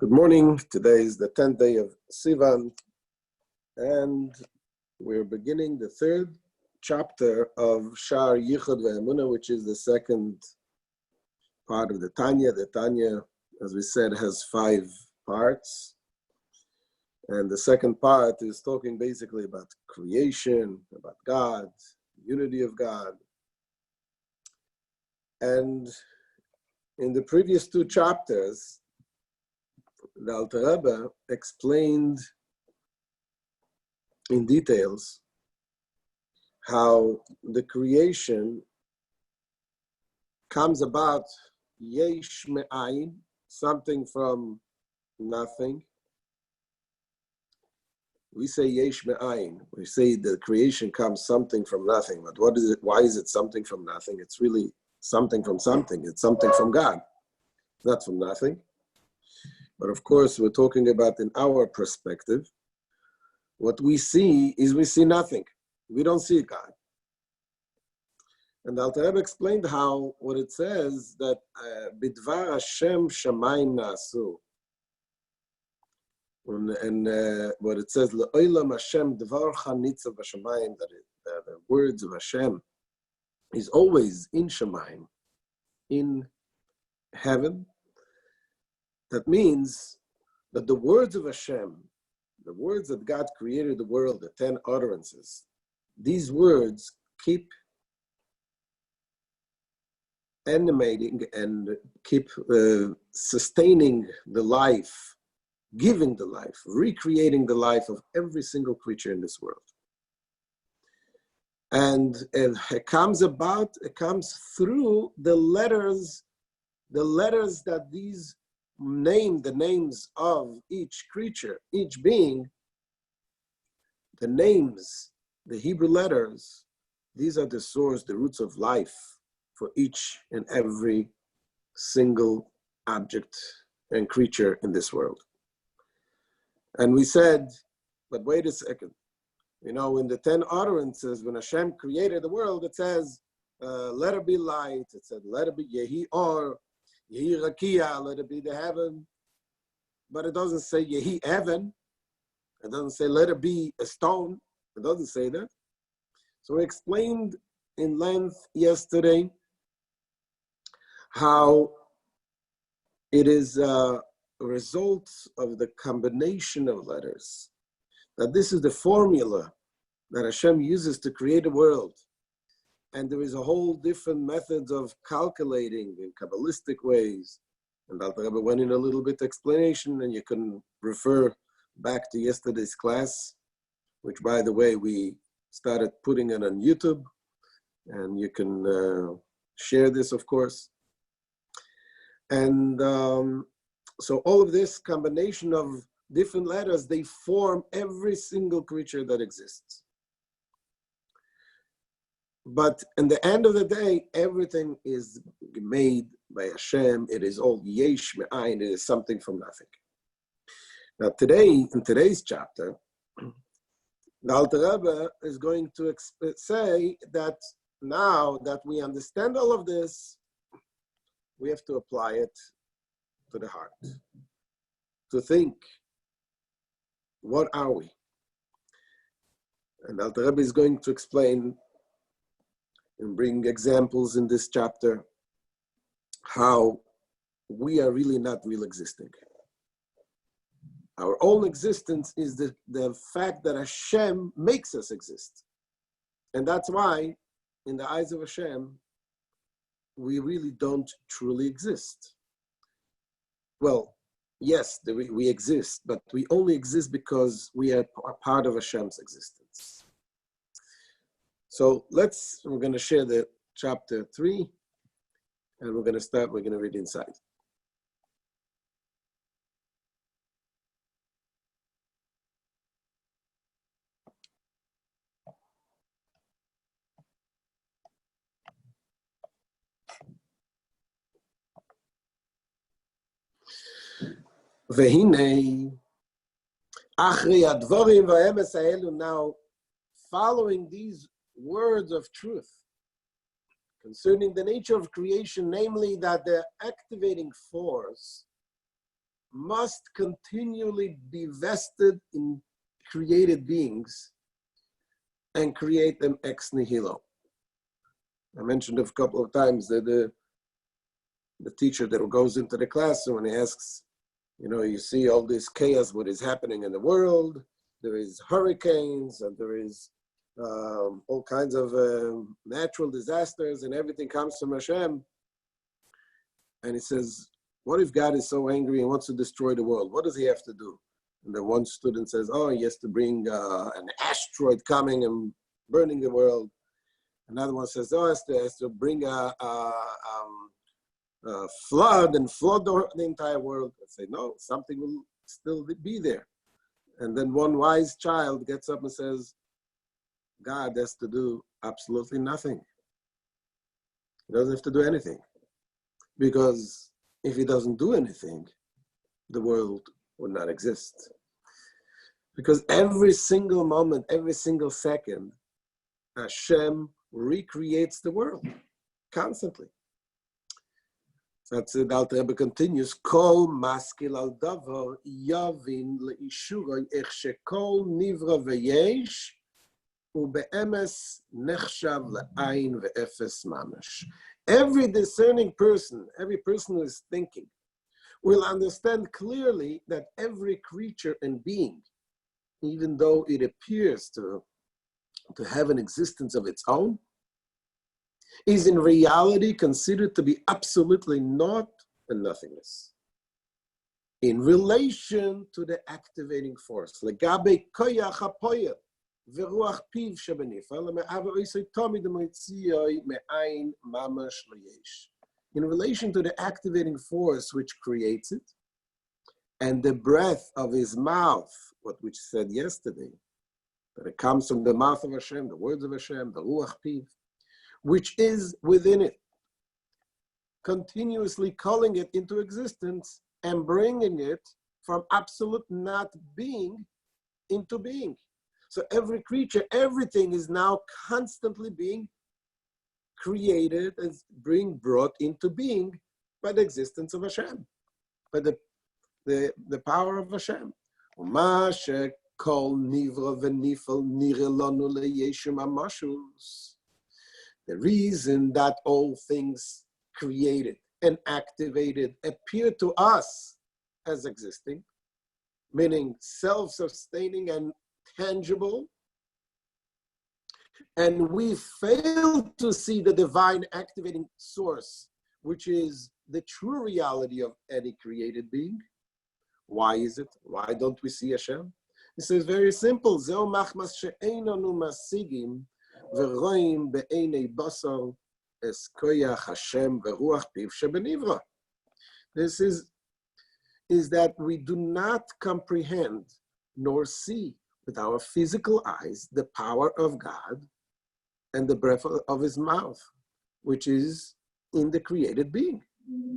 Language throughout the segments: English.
Good morning. Today is the 10th day of Sivan, and we're beginning the third chapter of Shaar Hayichud Vehaemuna, which is the second part of the Tanya. The Tanya, as we said, has 5 parts, and the second part is talking basically about creation, about God, unity of God. And in the previous 2 chapters, the Alter Rebbe explained in details how the creation comes about yesh me'ayin, something from nothing. We say yesh me'ayin. We say the creation comes something from nothing. But what is it? Why is it something from nothing? It's really something from something. It's something from God, not from nothing. But of course, we're talking about in our perspective. What we see is we see nothing. We don't see God. And Alter Rebbe explained how, what it says, that Bidvar Hashem shamayim na'asu. And what it says, Le'olam Hashem dvar chanitza b'shamayim, that the words of Hashem is always in shamayim, in heaven. That means that the words of Hashem, the words that God created the world, the 10 utterances, these words keep animating and keep sustaining the life, giving the life, recreating the life of every single creature in this world. And it comes through the letters that these the names of each creature, each being, the names, the Hebrew letters, these are the source, the roots of life for each and every single object and creature in this world. And we said, but wait a second, in the 10 utterances, when Hashem created the world, it says, let it be light, it said, let it be Yehi Or, Yehi Rakia, let it be the heaven. But it doesn't say Yehi heaven. It doesn't say let it be a stone. It doesn't say that. So we explained in length yesterday how it is a result of the combination of letters. That this is the formula that Hashem uses to create a world. And there is a whole different methods of calculating in Kabbalistic ways. And Alter Rebbe went in a little bit explanation, and you can refer back to yesterday's class, which, by the way, we started putting it on YouTube. And you can share this, of course. And so all of this combination of different letters, they form every single creature that exists. But in the end of the day, everything is made by Hashem. It is all yesh me'ayin. It is something from nothing. Now today, in today's chapter, the Alter Rebbe is going to say that now that we understand all of this, we have to apply it to the heart. To think, what are we? And Alter Rebbe is going to explain and bring examples in this chapter how we are really not real existing. Our own existence is the fact that Hashem makes us exist. And that's why, in the eyes of Hashem, we really don't truly exist. Well, yes, we exist, but we only exist because we are a part of Hashem's existence. So we're going to share the chapter 3, and we're going to read inside. Vehine, achri advorim v'emes ha'elu. Now, following these words of truth concerning the nature of creation, namely that the activating force must continually be vested in created beings and create them ex nihilo. I mentioned a couple of times that the teacher that goes into the classroom and he asks, you see all this chaos, what is happening in the world. There is hurricanes and there is all kinds of natural disasters, and everything comes from Hashem. And he says, what if God is so angry and wants to destroy the world? What does he have to do? And then one student says, he has to bring an asteroid coming and burning the world. Another one says, he has to bring a flood and flood the entire world. I say, no, something will still be there. And then one wise child gets up and says, God has to do absolutely nothing. He doesn't have to do anything. Because if he doesn't do anything, the world would not exist. Because every single moment, every single second, Hashem recreates the world constantly. That's it. Alter Rebbe continues. Kol maskil al davar yavin leishuroi ech shekol nivra veyesh ubeemes nechshav le'ayin ve'efes mamash. Every discerning person, every person who is thinking, will understand clearly that every creature and being, even though it appears to have an existence of its own, is in reality considered to be absolutely naught and nothingness. In relation to the activating force, legabe koyach hapoyel veruach piv shebenifel leme'aver isay tomid moitzioi me'ayin mamash leyesh. In relation to the activating force which creates it, and the breath of his mouth, what we said yesterday, that it comes from the mouth of Hashem, the words of Hashem, the ruach piv, which is within it, continuously calling it into existence and bringing it from absolute not being into being. So every creature, everything is now constantly being created and being brought into being by the existence of Hashem, by the power of Hashem. The reason that all things created and activated appear to us as existing, meaning self-sustaining and tangible, and we fail to see the divine activating source, which is the true reality of any created being. Why is it? Why don't we see Hashem? He says very simple. Zeo machmas she'einanu masigim v'roim be'einei basar es koyach Hashem v'ruach piv shebenivra. This is that we do not comprehend nor see with our physical eyes the power of God and the breath of his mouth, which is in the created being.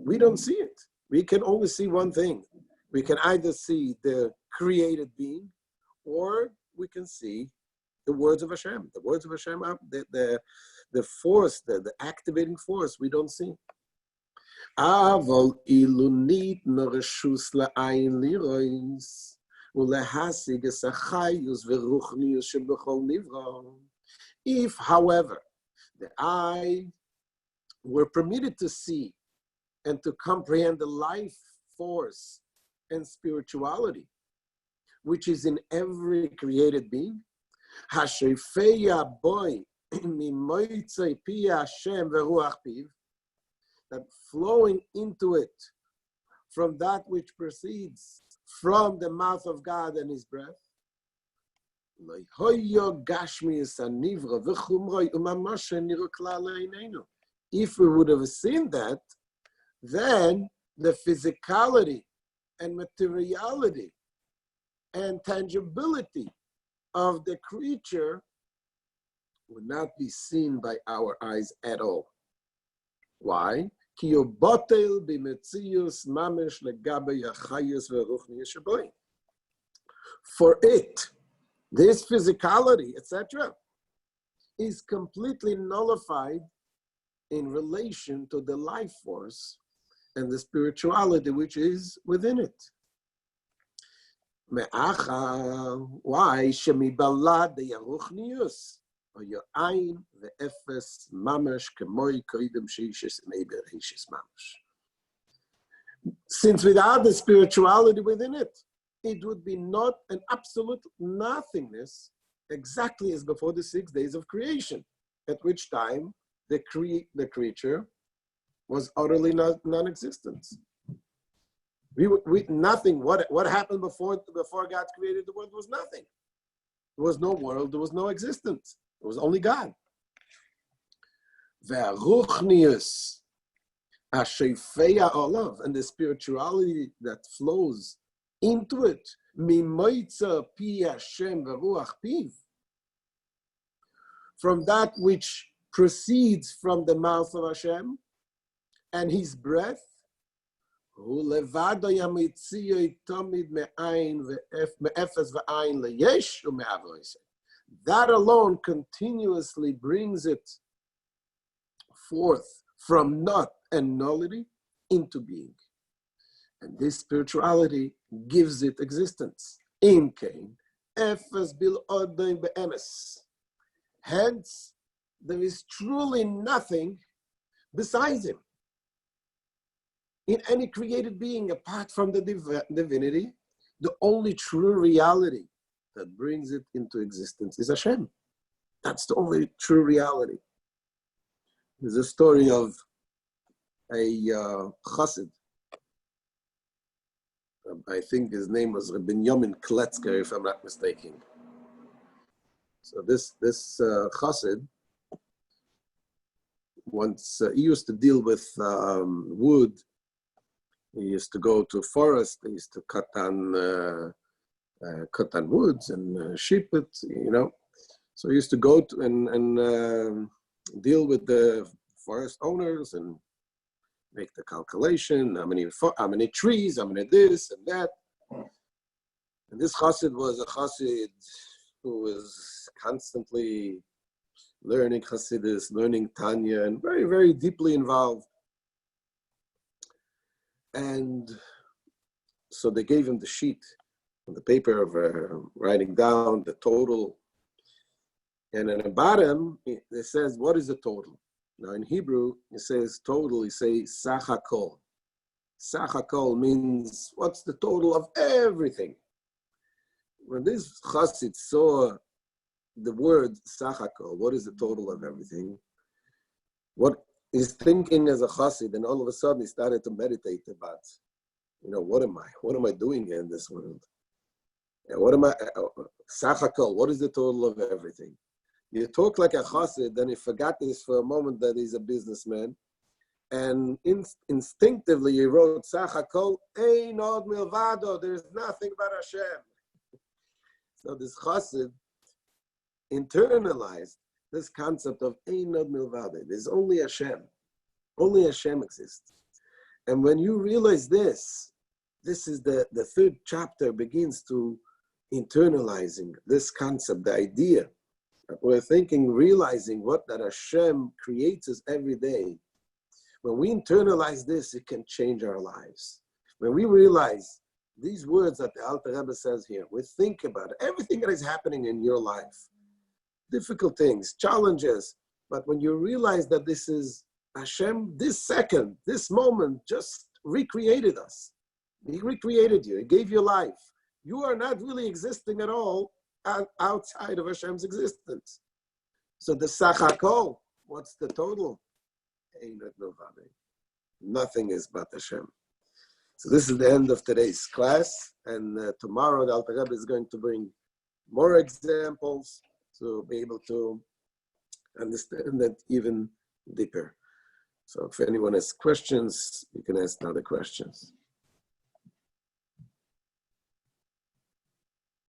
We don't see it. We can only see one thing. We can either see the created being, or we can see the words of Hashem. The words of Hashem are the force, the activating force we don't see. If, however, the eye were permitted to see and to comprehend the life force and spirituality, which is in every created being, that flowing into it from that which proceeds from the mouth of God and his breath, if we would have seen that, then the physicality and materiality and tangibility of the creature would not be seen by our eyes at all. Why? For it, this physicality, etc., is completely nullified in relation to the life force and the spirituality which is within it. Why? Shemibalad the Yaruchnius. Or your ein the efes mamash kemoi koidem sheishes neighbor heishes mamash. Since without the spirituality within it, it would be not an absolute nothingness, exactly as before the 6 days of creation, at which time the creature was utterly non-existent. Nothing. What happened before God created the world was nothing. There was no world. There was no existence. It was only God. Ve'aruchnius ashefeya olav, and the spirituality that flows into it, mimoitza pi Hashem v'ruach piv, from that which proceeds from the mouth of Hashem and His breath, hu levado yamitziyo tamid me'ain ve'efes ve'ain leyesh u'me'avoise. That alone continuously brings it forth from naught and nullity into being. And this spirituality gives it existence. In Cain, efes bil odain be'emes. Hence, there is truly nothing besides him. In any created being, apart from the divinity, the only true reality that brings it into existence is Hashem. That's the only true reality. There's a story of a chassid. I think his name was Rabbi Yomin Kletzker, if I'm not mistaken. So this chassid, once he used to deal with wood. He used to go to forest. He used to cut down woods and ship it, So he used to go to and deal with the forest owners and make the calculation, how many trees, how many this and that. And this chassid was a chassid who was constantly learning Chassidus, learning Tanya, and very, very deeply involved. And so they gave him the sheet on the paper of writing down the total. And at the bottom, it says, what is the total? Now in Hebrew, it says total, you say sach hakol. Sach hakol means what's the total of everything. When this chassid saw the word sach hakol, what is the total of everything? What he's thinking as a chassid, and all of a sudden he started to meditate about, what am I doing in this world? What am I, sach hakol, what is the total of everything? You talk like a chassid, then he forgot this for a moment that he's a businessman, and instinctively he wrote sach hakol ein od milvado, there's nothing but Hashem. So this chassid internalized this concept of ein od milvado, there's only Hashem. Only Hashem exists. And when you realize this is the third chapter begins to internalizing this concept, the idea. We're thinking, realizing what that Hashem creates us every day. When we internalize this, it can change our lives. When we realize these words that the Alter Rebbe says here, we think about it, everything that is happening in your life, difficult things, challenges, but when you realize that this is Hashem, this second, this moment just recreated us. He recreated you, He gave you life. You are not really existing at all outside of Hashem's existence. So the sach hakol, what's the total? Nothing is but Hashem. So this is the end of today's class, and tomorrow the Alter Rebbe is going to bring more examples to be able to understand that even deeper. So if anyone has questions, you can ask now the questions.